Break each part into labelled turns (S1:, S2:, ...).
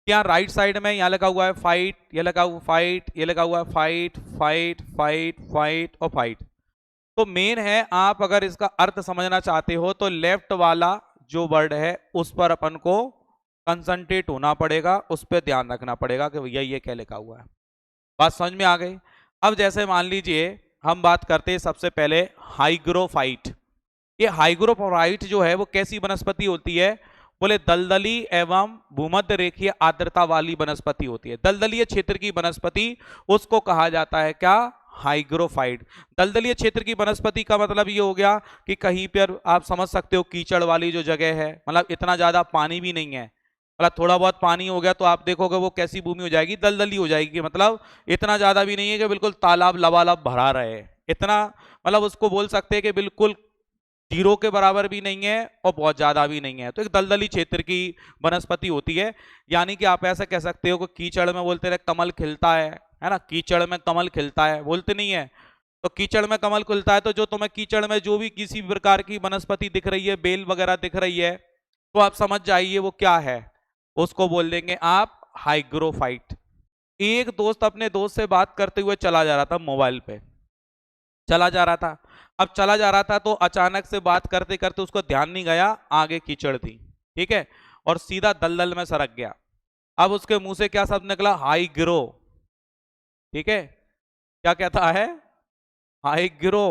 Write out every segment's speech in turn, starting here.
S1: यहाँ right side में यहाँ लगा हुआ है फाइट, ये लगा हुआ फाइट, ये लगा हुआ है फाइट फाइट फाइट फाइट और फाइट। तो मेन है, आप अगर इसका अर्थ समझना चाहते हो तो लेफ्ट वाला जो वर्ड है उस पर अपन को कंसंट्रेट होना पड़ेगा, उस पर ध्यान रखना पड़ेगा कि भैया ये क्या लिखा हुआ है। बात समझ में आ गई। अब जैसे मान लीजिए हम बात करते हैं सबसे पहले हाइग्रोफाइट। ये हाइग्रोफाइट जो है वो कैसी वनस्पति होती है? बोले दलदली एवं भूमध्य रेखीय आर्द्रता वाली वनस्पति होती है। दलदलीय क्षेत्र की वनस्पति उसको कहा जाता है क्या? हाइग्रोफाइट। दलदलीय क्षेत्र की वनस्पति का मतलब ये हो गया कि कहीं पर आप समझ सकते हो कीचड़ वाली जो जगह है, मतलब इतना ज्यादा पानी भी नहीं है, मतलब थोड़ा बहुत पानी हो गया तो आप देखोगे वो कैसी भूमि हो जाएगी? दलदली हो जाएगी। मतलब इतना ज्यादा भी नहीं है कि बिल्कुल तालाब लबालब भरा रहे, इतना मतलब उसको बोल सकते हैं कि बिल्कुल जीरो के बराबर भी नहीं है और बहुत ज्यादा भी नहीं है। तो एक दलदली क्षेत्र की वनस्पति होती है। यानी कि आप ऐसा कह सकते हो कि कीचड़ में बोलते रहे कमल खिलता है ना, कीचड़ में कमल खिलता है, बोलते नहीं है? तो कीचड़ में कमल खिलता है, तो जो तुम्हें कीचड़ में जो भी किसी भी प्रकार की वनस्पति दिख रही है, बेल वगैरह दिख रही है, तो आप समझ जाइए वो क्या है, उसको बोल देंगे आप हाइग्रोफाइट। एक दोस्त अपने दोस्त से बात करते हुए चला जा रहा था, मोबाइल पे चला जा रहा था। अब चला जा रहा था तो अचानक से बात करते करते उसको ध्यान नहीं गया, आगे कीचड़ थी, ठीक है, और सीधा दलदल में सरक गया। अब उसके मुंह से क्या शब्द निकला? हाई गिरो। ठीक है, क्या कहता है? हाई गिरो।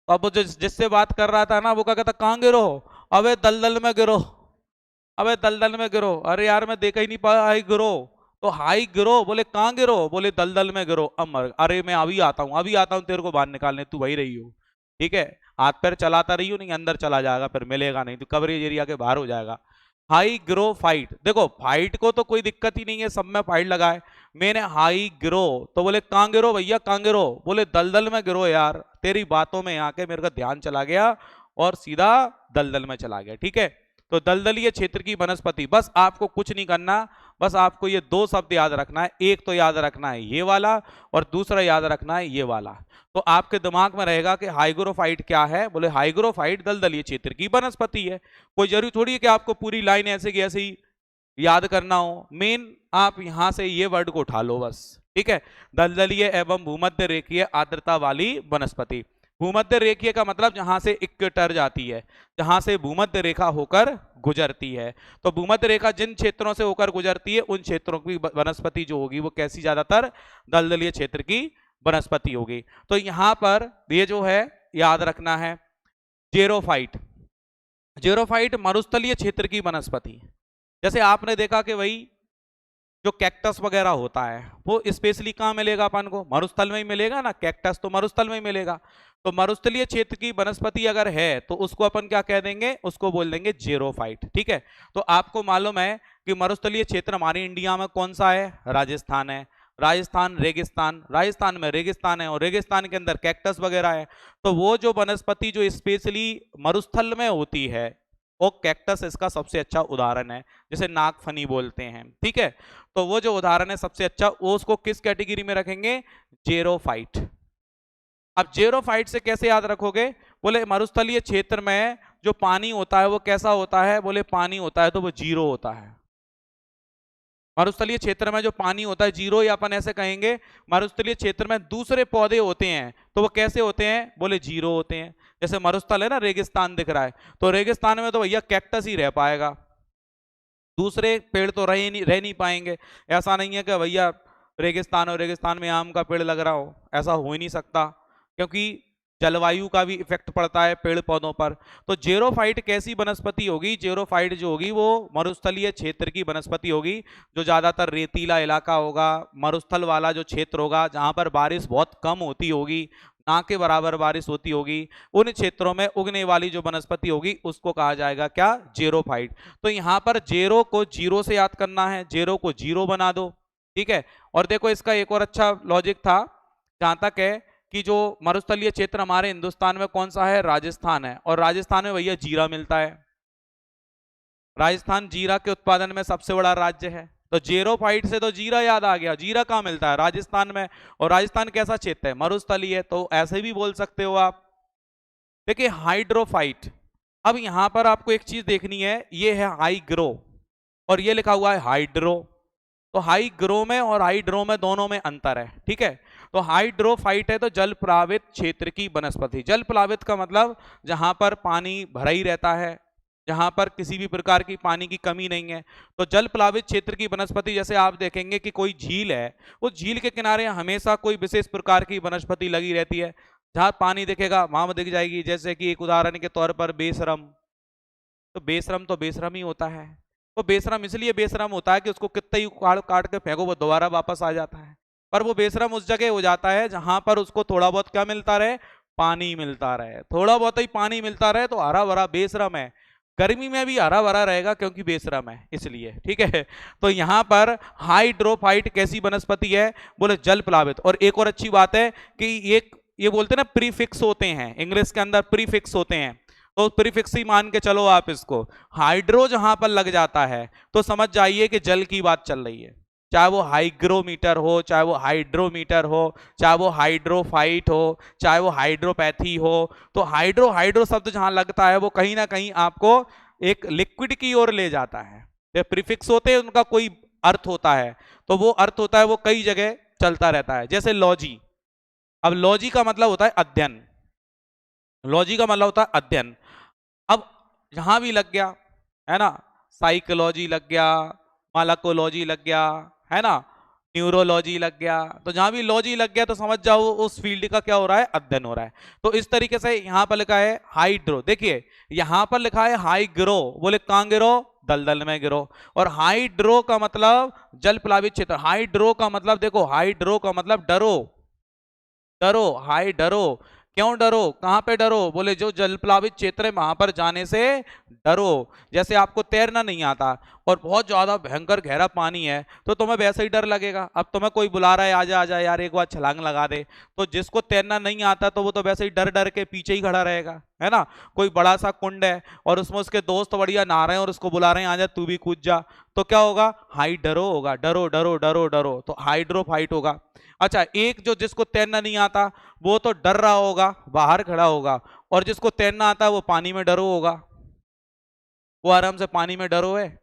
S1: तो अब वो जिससे बात कर रहा था ना, वो क्या कहता? कहां गिरो? अबे दलदल में गिरो, अबे दलदल में गिरो। अरे यार मैं देखा ही नहीं पाया, हाई गिरो। तो हाई गिरो, बोले कहां गिरो? बोले दलदल में गिरो। अरे मैं अभी आता हूँ, अभी आता हूँ तेरे को बाहर निकालने, तू वही रही हो, ठीक है, हाथ पैर चलाता रही हो, नहीं अंदर चला जाएगा, फिर मिलेगा नहीं, तो कवरेज एरिया के बाहर हो जाएगा। हाई ग्रो फाइट, देखो फाइट को तो कोई दिक्कत ही नहीं है, सब में फाइट लगाए। मैंने हाई गिरो, तो बोले कहां गिरो भैया, कहां गिरो? बोले दलदल में गिरो। यार तेरी बातों में आके मेरे का ध्यान चला गया और सीधा दलदल में चला गया। ठीक है, तो दलदलीय क्षेत्र की वनस्पति, बस आपको कुछ नहीं करना, बस आपको ये दो शब्द याद रखना है। एक तो याद रखना है ये वाला, और दूसरा याद रखना है ये वाला। तो आपके दिमाग में रहेगा कि हाइग्रोफाइट क्या है? बोले हाइग्रोफाइट दलदलीय क्षेत्र की वनस्पति है। कोई जरूरी थोड़ी है कि आपको पूरी लाइन ऐसे की ऐसे ही याद करना हो। मेन आप यहां से ये वर्ड को उठा लो बस, ठीक है। दलदलीय एवं भूमध्य रेखीय आर्द्रता वाली वनस्पति। भूमध्य रेखीय का मतलब जहां से इक्वेटर जाती है, जहां से भूमध्य रेखा होकर गुजरती है। तो भूमध्य रेखा जिन क्षेत्रों से होकर गुजरती है उन क्षेत्रों की वनस्पति जो होगी वो कैसी? ज्यादातर दलदलीय क्षेत्र की वनस्पति होगी। तो यहां पर ये जो है याद रखना है, जेरोफाइट। जेरोफाइट मरुस्थलीय क्षेत्र की वनस्पति। जैसे आपने देखा कि भाई जो कैक्टस वगैरह होता है वो स्पेशली कहाँ मिलेगा अपन को? मरुस्थल में ही मिलेगा ना, कैक्टस तो मरुस्थल में ही मिलेगा। तो मरुस्थलीय क्षेत्र की वनस्पति अगर है तो उसको अपन क्या कह देंगे? उसको बोल देंगे जेरोफाइट। ठीक है, तो आपको मालूम है कि मरुस्थलीय क्षेत्र हमारी इंडिया में कौन सा है? राजस्थान है। राजस्थान रेगिस्तान, राजस्थान में रेगिस्तान है और रेगिस्तान के अंदर कैक्टस वगैरह है। तो वो जो वनस्पति जो स्पेशली मरुस्थल में होती है वो कैक्टस इसका सबसे अच्छा उदाहरण है, जिसे नागफनी बोलते हैं। ठीक है, तो वो जो उदाहरण है सबसे अच्छा, वो उसको किस कैटेगरी में रखेंगे? जेरोफाइट। अब जेरोफाइट से कैसे याद रखोगे? बोले मरुस्थलीय क्षेत्र में जो पानी होता है वो कैसा होता है? बोले पानी होता है तो वो जीरो होता है। मरुस्थलीय क्षेत्र में जो पानी होता है जीरो, या अपन ऐसे कहेंगे मरुस्थलीय क्षेत्र में दूसरे पौधे होते हैं तो वो कैसे होते हैं? बोले जीरो होते हैं। जैसे मरुस्थल है ना, रेगिस्तान दिख रहा है, तो रेगिस्तान में तो भैया कैक्टस ही रह पाएगा, दूसरे पेड़ तो रह नहीं पाएंगे। ऐसा नहीं है कि भैया रेगिस्तान और रेगिस्तान में आम का पेड़ लग रहा हो, ऐसा हो ही नहीं सकता, क्योंकि जलवायु का भी इफेक्ट पड़ता है पेड़ पौधों पर। तो जेरोफाइट कैसी वनस्पति होगी? जेरोफाइट जो होगी वो मरुस्थलीय क्षेत्र की वनस्पति होगी, जो ज्यादातर रेतीला इलाका होगा, मरुस्थल वाला जो क्षेत्र होगा जहां पर बारिश बहुत कम होती होगी, ना के बराबर बारिश होती होगी, उन क्षेत्रों में उगने वाली जो वनस्पति होगी उसको कहा जाएगा क्या? जेरोफाइट। तो यहां पर जेरो को जीरो से याद करना है, जेरो को जीरो बना दो। ठीक है, और देखो इसका एक और अच्छा लॉजिक था, जहां तक है कि जो मरुस्थलीय क्षेत्र हमारे हिंदुस्तान में कौन सा है? राजस्थान है, और राजस्थान में भैया जीरा मिलता है। राजस्थान जीरा के उत्पादन में सबसे बड़ा राज्य है। तो जेरोफाइट से तो जीरा याद आ गया, जीरा कहाँ मिलता है? राजस्थान में। और राजस्थान कैसा क्षेत्र है? मरुस्थलीय है, तो ऐसे भी बोल सकते हो आप। देखिए हाइड्रोफाइट, अब यहां पर आपको एक चीज देखनी है, ये है हाई ग्रो और ये लिखा हुआ है हाइड्रो। तो हाईग्रो में और हाइड्रो में दोनों में अंतर है, ठीक है। तो हाइड्रोफाइट है तो जल प्लावित क्षेत्र की वनस्पति। जल प्लावित का मतलब जहां पर पानी भरा ही रहता है, जहां पर किसी भी प्रकार की पानी की कमी नहीं है। तो जल प्लावित क्षेत्र की वनस्पति, जैसे आप देखेंगे कि कोई झील है, उस झील के किनारे हमेशा कोई विशेष प्रकार की वनस्पति लगी रहती है। जहां पानी दिखेगा वहां दिख जाएगी। जैसे कि एक उदाहरण के तौर पर बेशरम, तो बेशरम ही होता है। तो बेशरम इसलिए बेशरम होता है कि उसको कितना ही काट काट के फेंको वो दोबारा वापस आ जाता है। पर वो बेशरम उस जगह हो जाता है जहां पर उसको थोड़ा बहुत क्या मिलता रहे, पानी मिलता रहे। थोड़ा बहुत ही पानी मिलता रहे तो हरा भरा बेशरम है। गर्मी में भी हरा भरा रहेगा क्योंकि बेशरम है इसलिए, ठीक है। तो यहाँ पर हाइड्रोफाइट कैसी वनस्पति है, बोले जल प्लावित। और एक और अच्छी बात है कि ये बोलते हैं ना प्रीफिक्स होते हैं, इंग्लिश के अंदर प्रीफिक्स होते हैं। तो प्रीफिक्स ही मान के चलो आप इसको। हाइड्रो जहां पर लग जाता है तो समझ जाइए कि जल की बात चल रही है। चाहे वो हाइग्रोमीटर हो, चाहे वो हाइड्रोमीटर हो, चाहे वो हाइड्रोफाइट हो, चाहे वो हाइड्रोपैथी हो। तो हाइड्रो हाइड्रो शब्द जहां लगता है वो कहीं ना कहीं आपको एक लिक्विड की ओर ले जाता है। ये प्रीफिक्स होते हैं, उनका कोई अर्थ होता है, तो वो अर्थ होता है वो कई जगह चलता रहता है। जैसे लॉजी, अब लॉजी का मतलब होता है अध्ययन, लॉजी का मतलब होता है अध्ययन। अब यहां भी लग गया है ना, साइकोलॉजी लग गया, मालाकोलॉजी लग गया, है ना, न्यूरोलॉजी लग गया। तो जहां भी लॉजी लग गया तो समझ जाओ उस फील्ड का क्या हो रहा है, अध्ययन हो रहा है। तो इस तरीके से यहां पर लिखा है हाइड्रो, देखिए यहां पर लिखा है हाई गिरो, बोले कहां गिरो, दलदल में गिरो। और हाइड्रो का मतलब जल प्लावित क्षेत्र। हाइड्रो का मतलब देखो, हाइड्रो का मतलब डरो, डरो, हाई डरो। क्यों डरो, कहां पे डरो, बोले जो जल प्लावित क्षेत्र है वहां पर जाने से डरो। जैसे आपको तैरना नहीं आता और बहुत ज्यादा भयंकर गहरा पानी है तो तुम्हें वैसे ही डर लगेगा। अब तुम्हें कोई बुला रहा है आजा आजा यार एक बार छलांग लगा दे, तो जिसको तैरना नहीं आता तो वो तो वैसे ही डर डर के पीछे ही खड़ा रहेगा, है ना। कोई बड़ा सा कुंड है और उसमें उसके दोस्त बढ़िया नहा रहे हैं और उसको बुला रहे हैं आजा तू भी कूद जा, तो क्या होगा, हाई डरो होगा, डरो डरो डरो डरो, तो हाइड्रोफाइट होगा। अच्छा, एक जो जिसको तैरना नहीं आता वो तो डर रहा होगा, बाहर खड़ा होगा, और जिसको तैरना आता है वो पानी में डरो होगा, वो आराम से पानी में डरो है,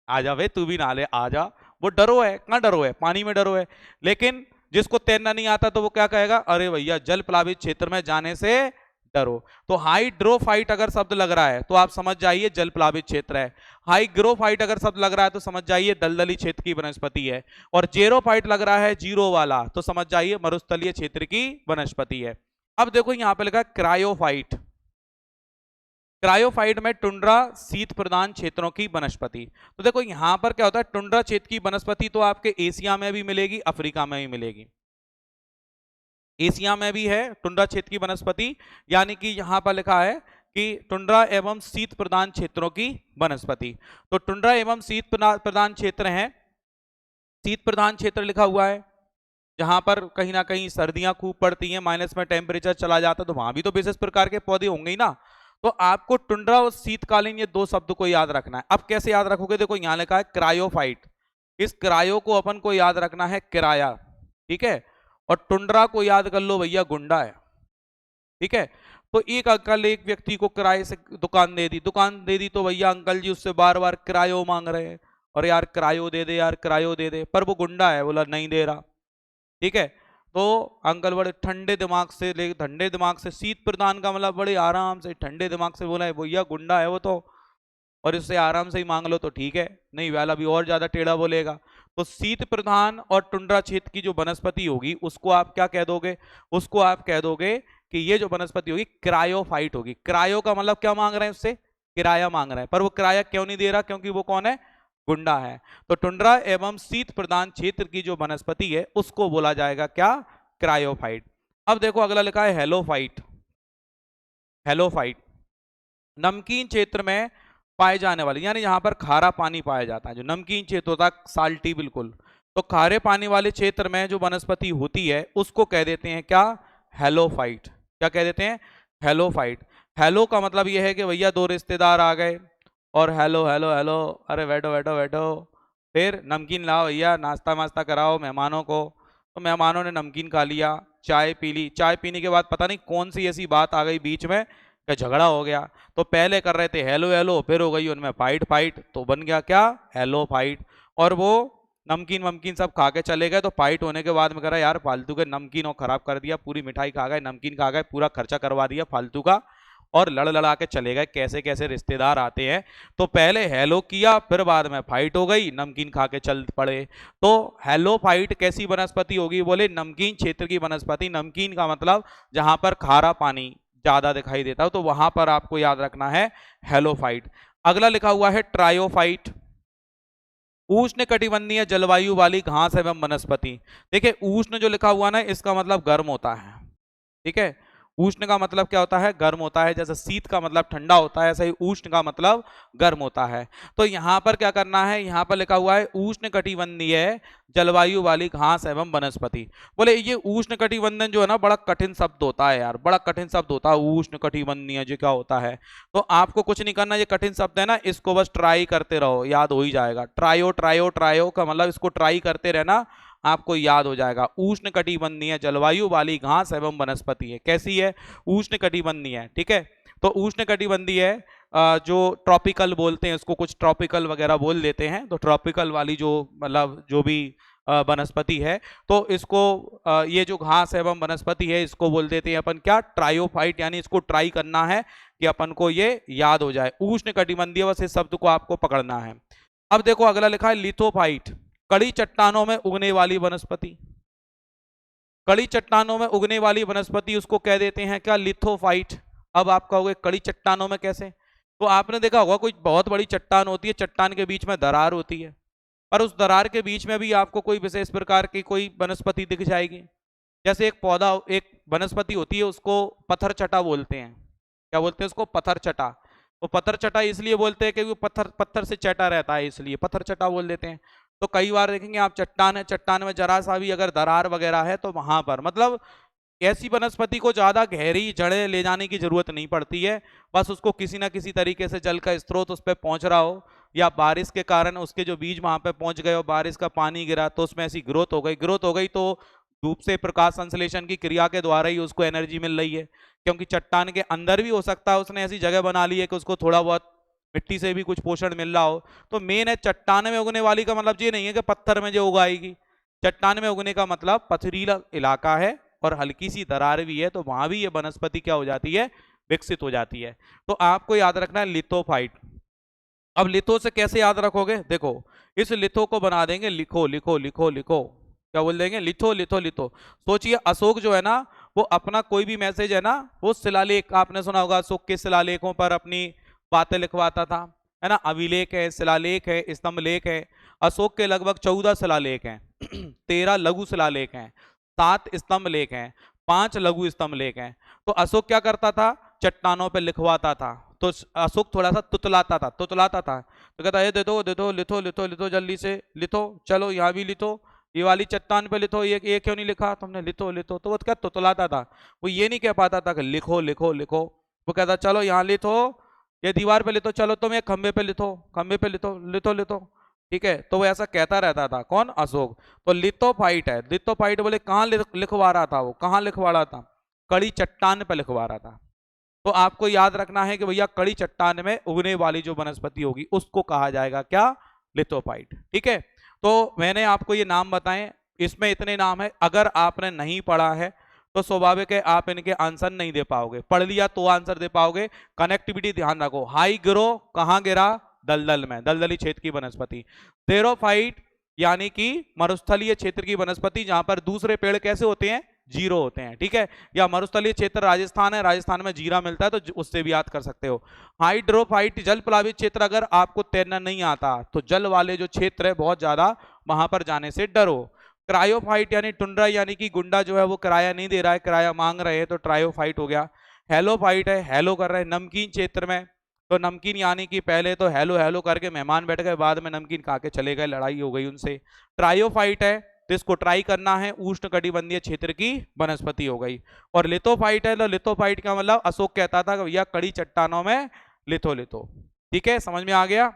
S1: आ जा भाई तू भी नहा ले आ जा, वो डरो है, कहाँ डरो है, पानी में डरो है। लेकिन जिसको तैरना नहीं आता तो वो क्या कहेगा, अरे भैया जल प्लावित क्षेत्र में जाने से डरो। तो हाइड्रोफाइट अगर शब्द लग रहा है तो आप समझ जाइए जल प्लावित क्षेत्र है। हाइग्रोफाइट अगर शब्द लग रहा है तो समझ जाइए दलदली क्षेत्र की वनस्पति है। और जेरोफाइट लग रहा है जीरो वाला तो समझ जाइए मरुस्थलीय क्षेत्र की वनस्पति है। अब देखो यहां पे लगा क्रायोफाइट। क्रायोफाइट में टुंड्रा शीत प्रदान क्षेत्रों की वनस्पति। तो देखो यहां पर क्या होता है, टुंड्रा क्षेत्र की वनस्पति तो आपके एशिया में भी मिलेगी, अफ्रीका में भी मिलेगी। एशिया में भी है टुंड्रा क्षेत्र की वनस्पति, यानी कि यहां पर लिखा है कि टुंड्रा एवं शीत प्रदान क्षेत्रों की वनस्पति। तो टुंड्रा एवं शीत प्रदान क्षेत्र है, शीत प्रदान क्षेत्र लिखा हुआ है जहां पर कहीं ना कहीं सर्दियां खूब पड़ती हैं, माइनस में टेम्परेचर चला जाता है, तो वहां भी तो विशेष प्रकार के पौधे होंगे ही ना। तो आपको टुंड्रा और शीतकालीन ये दो शब्द को याद रखना है। अब कैसे याद रखोगे, देखो यहां लिखा है क्रायोफाइट, इस क्रायो को अपन को याद रखना है किराया, ठीक है। और टुंड्रा को याद कर लो भैया गुंडा है, ठीक है। तो एक अंकल एक व्यक्ति को किराए से दुकान दे दी तो भैया अंकल जी उससे बार बार किरायो मांग रहे हैं, और यार किरायो दे दे यार किरायो दे दे, पर वो गुंडा है, बोला नहीं दे रहा, ठीक है। तो अंकल बड़े ठंडे दिमाग से शीत प्रदान का मतलब बड़े आराम से ठंडे दिमाग से बोला है भैया गुंडा है वो तो, और इससे आराम से ही मांग लो तो ठीक है, नहीं वाला भी और ज्यादा टेढ़ा बोलेगा। तो शीत प्रधान और टुंड्रा क्षेत्र की जो वनस्पति होगी उसको आप क्या कह दोगे, उसको आप कह दोगे कि ये जो वनस्पति होगी क्रायोफाइट होगी। क्रायो का मतलब क्या मांग रहे हैं, उससे किराया मांग रहे हैं, पर वो किराया क्यों नहीं दे रहा, क्योंकि वो कौन है, गुंडा है। तो टुंड्रा एवं शीत प्रदान क्षेत्र की जो वनस्पति है उसको बोला जाएगा क्या, क्रायोफाइट। अब देखो अगला लिखा है हेलोफाइट। हेलोफाइट नमकीन क्षेत्र में पाए जाने वाले, यानी यहां पर खारा पानी पाया जाता है, जो नमकीन क्षेत्र होता है साल्टी बिल्कुल, तो खारे पानी वाले क्षेत्र में जो वनस्पति होती है उसको कह देते हैं क्या, हेलोफाइट। क्या कह देते हैं, हेलोफाइट। हेलो का मतलब यह है कि भैया दो रिश्तेदार आ गए और हेलो हेलो हेलो, अरे बैठो बैठो बैठो, फिर नमकीन लाओ भैया, नाश्ता वास्ता कराओ मेहमानों को। तो मेहमानों ने नमकीन खा लिया, चाय पी ली, चाय पीने के बाद पता नहीं कौन सी ऐसी बात आ गई बीच में कि झगड़ा हो गया। तो पहले कर रहे थे हेलो हेलो, फिर हो गई उनमें फाइट फाइट, तो बन गया क्या, हेलो फाइट। और वो नमकीन वमकीन सब खा के चले गए, तो फाइट होने के बाद में कह रहा यार फालतू के नमकीन और खराब कर दिया, पूरी मिठाई खा गए, नमकीन खा गए, पूरा खर्चा करवा दिया फालतू का, और लड़ लड़ा के चले गए। कैसे कैसे रिश्तेदार आते हैं। तो पहले हेलो किया, फिर बाद में फाइट हो गई, नमकीन खा के चल पड़े। तो हेलो फाइट कैसी वनस्पति होगी? बोले नमकीन क्षेत्र की वनस्पति। नमकीन का मतलब जहां पर खारा पानी ज्यादा दिखाई देता हो, तो वहां पर आपको याद रखना है हेलोफाइट। अगला लिखा हुआ है ट्रायोफाइट। उष्ण कटिबंधीय जलवायु वाली घास एवं वनस्पति। देखिए उष्ण जो लिखा हुआ ना, इसका मतलब गर्म होता है। ठीक है, उष्ण का मतलब क्या होता है? गर्म होता है। जैसे शीत का मतलब ठंडा होता है, ऐसे ही उष्ण का मतलब गर्म होता है। तो यहाँ पर क्या करना है, यहाँ पर लिखा हुआ है उष्ण कटिबंधीय जलवायु वाली घास एवं वनस्पति। बोले ये उष्ण कटिबंधन जो है ना, बड़ा कठिन शब्द होता है यार, बड़ा कठिन शब्द होता है उष्ण कटिबंधीय। जो क्या होता है, तो आपको कुछ नहीं करना, ये कठिन शब्द है ना, इसको बस ट्राई करते रहो, याद हो ही जाएगा। ट्रायो ट्रायो ट्रायो का मतलब इसको ट्राई करते रहना, आपको याद हो जाएगा। उष्ण कटिबंधीय जलवायु वाली घास एवं वनस्पति है। कैसी है? उष्ण कटिबंधीय है। ठीक है, तो उष्ण कटिबंधीय जो ट्रॉपिकल बोलते हैं उसको, कुछ ट्रॉपिकल वगैरह बोल देते हैं, तो ट्रॉपिकल वाली जो मतलब जो भी वनस्पति है, तो इसको ये जो घास एवं वनस्पति है, इसको बोल देते हैं अपन क्या? ट्रायोफाइट। यानी इसको ट्राई करना है कि अपन को ये याद हो जाए। उष्ण कटिबंधीय, बस इस शब्द को आपको पकड़ना है। अब देखो अगला लिखा है लिथोफाइट। कड़ी चट्टानों में उगने वाली वनस्पति। कड़ी चट्टानों में उगने वाली वनस्पति, उसको कह देते हैं क्या? लिथोफाइट। अब आप कहोगे कड़ी चट्टानों में कैसे? तो आपने देखा होगा कोई बहुत बड़ी चट्टान होती है, चट्टान के बीच में दरार होती है, और उस दरार के बीच में भी आपको कोई विशेष प्रकार की कोई वनस्पति दिख जाएगी। जैसे एक पौधा, एक वनस्पति होती है, उसको पत्थर चटा बोलते हैं। क्या बोलते हैं उसको? पत्थर चटा। तो पत्थर चटा इसलिए बोलते हैं क्योंकि पत्थर पत्थर से चटा रहता है, इसलिए पत्थर चटा बोल देते हैं। तो कई बार देखेंगे आप चट्टान है, चट्टान में जरा सा भी अगर दरार वगैरह है, तो वहां पर मतलब ऐसी वनस्पति को ज्यादा गहरी जड़ें ले जाने की जरूरत नहीं पड़ती है, बस उसको किसी ना किसी तरीके से जल का स्रोत उस पर पहुंच रहा हो, या बारिश के कारण उसके जो बीज वहां पे पहुंच गए हो, बारिश का पानी गिरा तो उसमें ऐसी ग्रोथ हो गई। ग्रोथ हो गई तो धूप से प्रकाश संश्लेषण की क्रिया के द्वारा ही उसको एनर्जी मिल रही है, क्योंकि चट्टान के अंदर भी हो सकता है उसने ऐसी जगह बना ली है कि उसको थोड़ा बहुत मिट्टी से भी कुछ पोषण मिल रहा हो। तो मेन है चट्टान में उगने वाली का मतलब ये नहीं है कि पत्थर में जो उगाएगी। चट्टान में उगने का मतलब पथरीला इलाका है और हल्की सी दरार भी है, तो वहां भी ये वनस्पति क्या हो जाती है? विकसित हो जाती है। तो आपको याद रखना है लिथोफाइट। अब लिथो से कैसे याद रखोगे? देखो इस लिथो को बना देंगे लिखो लिखो लिखो लिखो। क्या बोल देंगे? Litho litho litho. सोचिए अशोक जो है ना, वो अपना कोई भी मैसेज है ना, वो शिलालेख, आपने सुना होगा अशोक के शिलालेखों पर अपनी बातें लिखवाता था, है ना। अभिलेख है, शिलालेख है, स्तंभ लेख है। अशोक के लगभग 14 शिलालेख हैं 13 लघु शिलालेख हैं, 7 स्तंभ लेख हैं, 5 लघु स्तंभ लेख हैं। तो अशोक क्या करता था? चट्टानों पे लिखवाता था। तो अशोक थोड़ा सा तुतलाता था, तुतलाता था, तो कहता है दे दो दे दो, लिथो लिथो लिथो, जल्दी से लिथो, चलो यहाँ भी लिथो, ये वाली चट्टान पे लिथो, ये क्यों नहीं लिखा तुमने? Litho litho. तो वो क्या तुतलाता था, वो ये नहीं कह पाता था कि लिखो लिखो लिखो। वो कहता चलो यहाँ लिथो, ये दीवार पे लिथो, चलो तुम एक खंबे पे लिथो, खंबे पे लिथो लिथो लिथो। ठीक है, तो वो ऐसा कहता रहता था। कौन? अशोक। तो लिथोफाइट है। लिथोफाइट बोले कहाँ लिखवा रहा था? वो कहाँ लिखवा रहा था? कड़ी चट्टान पे लिखवा रहा था। तो आपको याद रखना है कि भैया कड़ी चट्टान में उगने वाली जो वनस्पति होगी उसको कहा जाएगा क्या? लिथोफाइट। ठीक है, तो मैंने आपको ये नाम बताएं, इसमें इतने नाम है। अगर आपने नहीं पढ़ा है तो स्वाभाविक है आप इनके आंसर नहीं दे पाओगे, पढ़ लिया तो आंसर दे पाओगे। कनेक्टिविटी ध्यान रखो। हाई गिरो, कहां गिरा? दलदल में, दलदली क्षेत्र की वनस्पति। जेरोफाइट यानी कि मरुस्थलीय क्षेत्र की वनस्पति, जहां पर दूसरे पेड़ कैसे होते हैं? जीरो होते हैं। ठीक है, या मरुस्थलीय क्षेत्र राजस्थान है, राजस्थान में जीरा मिलता है, तो उससे भी याद कर सकते हो। हाइड्रोफाइट जल प्लावित क्षेत्र। अगर आपको तैरना नहीं आता तो जल वाले जो क्षेत्र है बहुत ज्यादा, वहां पर जाने से डरो। क्रायोफाइट यानी टुंड्रा, यानी कि गुंडा जो है वो किराया नहीं दे रहा है, किराया मांग रहे हैं, तो ट्रायोफाइट हो गया। हेलोफाइट है, हेलो कर रहे हैं नमकीन क्षेत्र में, तो नमकीन यानी कि पहले तो हेलो हेलो करके मेहमान बैठ गए, बाद में नमकीन खा के चले गए, लड़ाई हो गई उनसे। ट्रायोफाइट है, तो इसको ट्राई करना है, उष्ण कटिबंधीय क्षेत्र की वनस्पति हो गई। और लिथोफाइट है, तो लिथोफाइट का मतलब अशोक कहता था कि भैया कड़ी चट्टानों में लिथो लिथो। ठीक है, समझ में आ गया?